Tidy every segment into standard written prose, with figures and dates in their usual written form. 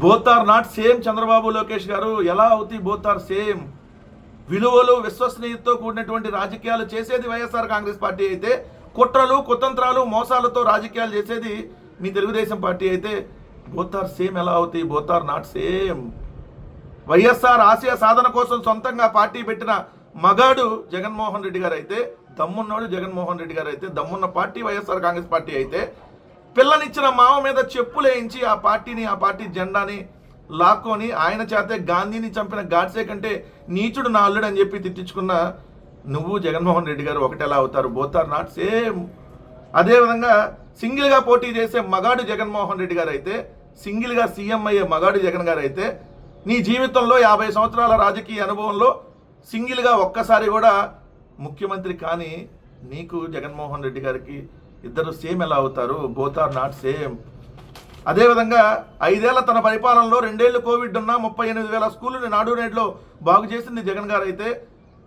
Both are not same. Chandrababu Lokesh garu ఎలా అవుతాయి? Both are same. విలువలు విశ్వసనీయతతో కూడినటువంటి రాజకీయాలు చేసేది వైఎస్ఆర్ కాంగ్రెస్ పార్టీ అయితే, కుట్రలు కుతంత్రాలు మోసాలతో రాజకీయాలు చేసేది మీ తెలుగుదేశం పార్టీ అయితే బోత్ ఆర్ సేమ్ ఎలా అవుతాయి? Both are not same. YSR ఆశయ సాధన కోసం సొంతంగా పార్టీ పెట్టిన మగాడు జగన్మోహన్ రెడ్డి గారు అయితే, దమ్మున్నాడు జగన్మోహన్ రెడ్డి గారు అయితే, దమ్మున్న పార్టీ వైఎస్ఆర్ కాంగ్రెస్ పార్టీ అయితే, పిల్లనిచ్చిన మావ మీద చెప్పులేయించి ఆ పార్టీ జెండాని లాక్కొని ఆయన చేతే గాంధీని చంపిన గాడ్సే కంటే నీచుడు నా అల్లుడు అని చెప్పి తిట్టించుకున్న నువ్వు జగన్మోహన్ రెడ్డి గారు ఒకటెలా అవుతారు? Both are not same. అదేవిధంగా సింగిల్గా పోటీ చేసే మగాడు జగన్మోహన్ రెడ్డి గారు అయితే, సింగిల్గా సీఎం అయ్యే మగాడు జగన్ గారు అయితే, నీ జీవితంలో 50 సంవత్సరాల రాజకీయ అనుభవంలో సింగిల్గా ఒక్కసారి కూడా ముఖ్యమంత్రి కానీ నీకు జగన్మోహన్ రెడ్డి గారికి ఇద్దరు సేమ్ ఎలా అవుతారు? Both are not same. అదేవిధంగా 5 ఏళ్ల తన పరిపాలనలో 2 ఏళ్ళు కోవిడ్ ఉన్న 38,000 స్కూళ్ళని నాడు నేడులో బాగు చేసింది జగన్ గారు అయితే,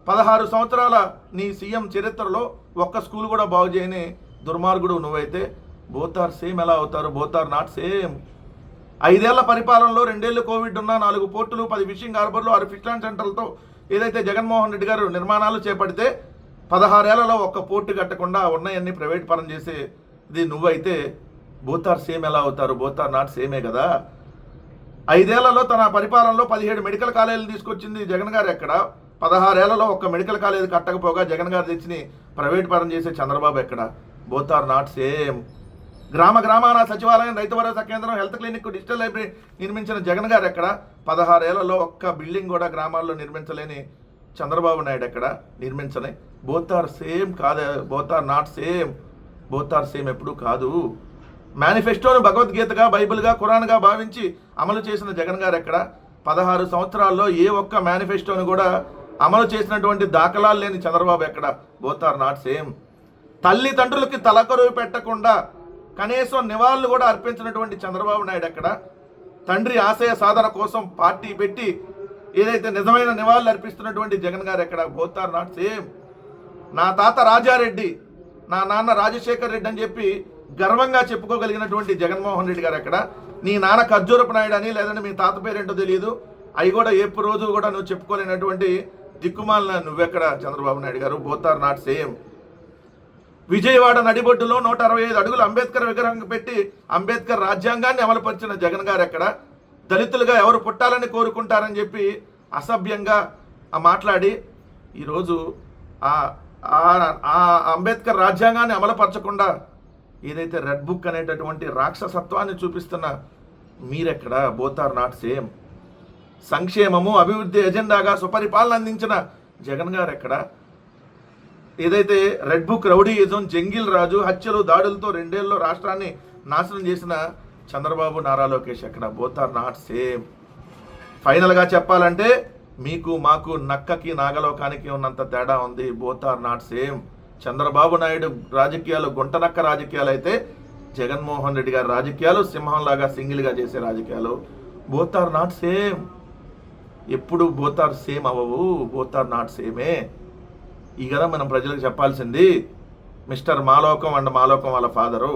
16 సంవత్సరాల నీ సీఎం చరిత్రలో ఒక్క స్కూల్ కూడా బాగు చేయని దుర్మార్గుడు నువ్వైతే బోత్ ఆర్ సేమ్ ఎలా అవుతారు? Both are not same. 5 ఏళ్ల పరిపాలనలో 2 ఏళ్ళు కోవిడ్ ఉన్న 4 పోర్టులు, 10 ఫిషింగ్ హార్బర్లు, 6 ఫిష్ ల్యాండ్ సెంటర్లతో ఏదైతే జగన్మోహన్ రెడ్డి గారు నిర్మాణాలు చేపడితే 16 ఏళ్లలో ఒక్క పోర్టు కట్టకుండా ఉన్నాయన్నీ ప్రైవేట్ పరం చేసేది నువ్వైతే బోత్ ఆర్ సేమ్ ఎలా అవుతారు? బోత్ ఆర్ నాట్ సేమే కదా. 5 ఏళ్లలో తన పరిపాలనలో 17 మెడికల్ కాలేజీలు తీసుకొచ్చింది జగన్ గారు ఎక్కడ? 16 ఏళ్లలో ఒక్క మెడికల్ కాలేజీ కట్టకపోగా జగన్ గారు తెచ్చి ప్రైవేట్ పరం చేసే చంద్రబాబు ఎక్కడ? Both are not same. గ్రామాన సచివాలయం, రైతు భరోసా కేంద్రం, హెల్త్ క్లినిక్, డిజిటల్ లైబ్రరీ నిర్మించిన జగన్ గారు ఎక్కడ? 16 ఏళ్లలో ఒక్క బిల్డింగ్ కూడా గ్రామాల్లో నిర్మించలేని చంద్రబాబు నాయుడు ఎక్కడ? నిర్మించలే. బోత్ ఆర్ సేమ్ కాదు, both are not same. Both are same ఎప్పుడు కాదు. మేనిఫెస్టోను భగవద్గీతగా, బైబిల్గా, ఖురాన్గా భావించి అమలు చేసిన జగన్ గారు ఎక్కడ? 16 సంవత్సరాల్లో ఏ ఒక్క మేనిఫెస్టోను కూడా అమలు చేసినటువంటి దాఖలాలు లేని చంద్రబాబు ఎక్కడ? Both are not same. తల్లిదండ్రులకి తలకరువు పెట్టకుండా కనీసం నివాళులు కూడా అర్పించినటువంటి చంద్రబాబు నాయుడు ఎక్కడ? తండ్రి ఆశయ సాధన కోసం పార్టీ పెట్టి ఏదైతే నిజమైన నివాళులు అర్పిస్తున్నటువంటి జగన్ గారు ఎక్కడ? Both are not same. నా తాత రాజారెడ్డి, నా నాన్న రాజశేఖర్ రెడ్డి అని చెప్పి గర్వంగా చెప్పుకోగలిగినటువంటి జగన్మోహన్ రెడ్డి గారు ఎక్కడ? నీ నాన్న ఖర్జూరపు నాయుడు అని, లేదంటే మీ తాత పేరేంటో తెలియదు, అవి కూడా ఎప్పుడు రోజు కూడా నువ్వు చెప్పుకోలేనటువంటి దిక్కుమాలిన నువ్వెక్కడ Chandrababu Naidu garu? Both are not same. Vijayawada నడిబొడ్డులో 165 అడుగులు అంబేద్కర్ విగ్రహం పెట్టి అంబేద్కర్ రాజ్యాంగాన్ని అమలుపరిచిన జగన్ గారు ఎక్కడ? దళితులుగా ఎవరు పుట్టాలని కోరుకుంటారని చెప్పి అసభ్యంగా మాట్లాడి ఈరోజు అంబేద్కర్ రాజ్యాంగాన్ని అమలుపరచకుండా ఏదైతే రెడ్ బుక్ అనేటటువంటి రాక్షసత్వాన్ని చూపిస్తున్న మీరెక్కడ? Both are not same. సంక్షేమము, అభివృద్ధి ఎజెండాగా సుపరిపాలన అందించిన జగన్ గారు ఎక్కడ? ఏదైతే red book, rowdyism, jungle raj, హత్యలు, దాడులతో 2 ఏళ్ళలో రాష్ట్రాన్ని నాశనం చేసిన చంద్రబాబు, నారా లోకేష్ ఎక్కడ? Both are not same. ఫైనల్గా చెప్పాలంటే మీకు మాకు నక్కకి నాగలోకానికి ఉన్నంత తేడా ఉంది. Both are not same. Chandrababu Naidu రాజకీయాలు గుంటనక్క రాజకీయాలు అయితే, జగన్మోహన్ రెడ్డి గారి రాజకీయాలు సింహంలాగా సింగిల్గా చేసే రాజకీయాలు. Both are not same. ఎప్పుడు బోత్ ఆర్ సేమ్ అవ్వవు, బోత్ ఆర్ నాట్ సేమే. ఈ కదా మనం ప్రజలకు చెప్పాల్సింది. మిస్టర్ మాలోకం అండ్ మాలోకం వాళ్ళ ఫాదరు